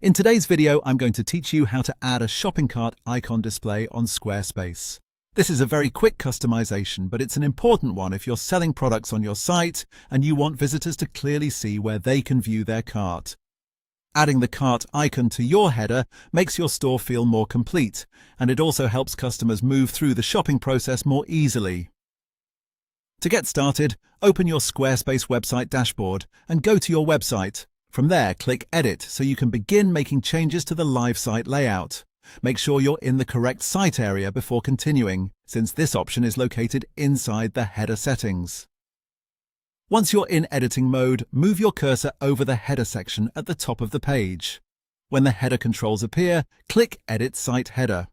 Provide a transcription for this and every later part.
In today's video, I'm going to teach you how to add a shopping cart icon display on Squarespace. This is a very quick customization, but it's an important one if you're selling products on your site and you want visitors to clearly see where they can view their cart. Adding the cart icon to your header makes your store feel more complete, and it also helps customers move through the shopping process more easily. To get started, open your Squarespace website dashboard and go to your website. From there, click Edit so you can begin making changes to the live site layout. Make sure you're in the correct site area before continuing, since this option is located inside the header settings. Once you're in editing mode, move your cursor over the header section at the top of the page. When the header controls appear, click Edit Site Header.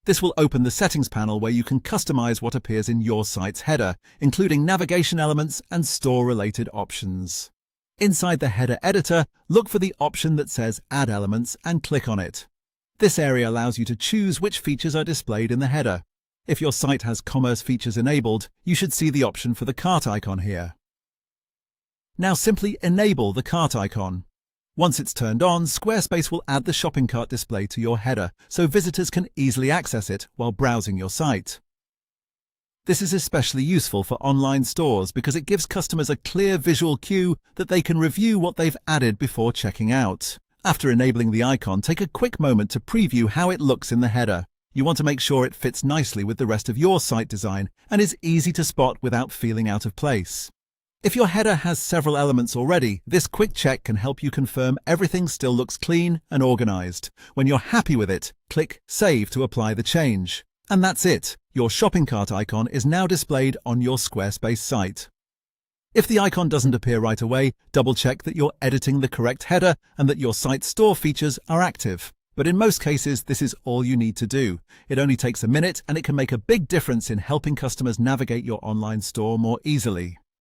This will open the settings panel where you can customize what appears in your site's header, including navigation elements and store-related options. Inside the header editor, look for the option that says Add Elements and click on it. This area allows you to choose which features are displayed in the header. If your site has commerce features enabled, you should see the option for the cart icon here. Now simply enable the cart icon. Once it's turned on, Squarespace will add the shopping cart display to your header so visitors can easily access it while browsing your site. This is especially useful for online stores because it gives customers a clear visual cue that they can review what they've added before checking out. After enabling the icon, take a quick moment to preview how it looks in the header. You want to make sure it fits nicely with the rest of your site design and is easy to spot without feeling out of place. If your header has several elements already, this quick check can help you confirm everything still looks clean and organized. When you're happy with it, click Save to apply the change. And that's it. Your shopping cart icon is now displayed on your Squarespace site. If the icon doesn't appear right away, double-check that you're editing the correct header and that your site's store features are active. But in most cases, this is all you need to do. It only takes a minute and it can make a big difference in helping customers navigate your online store more easily.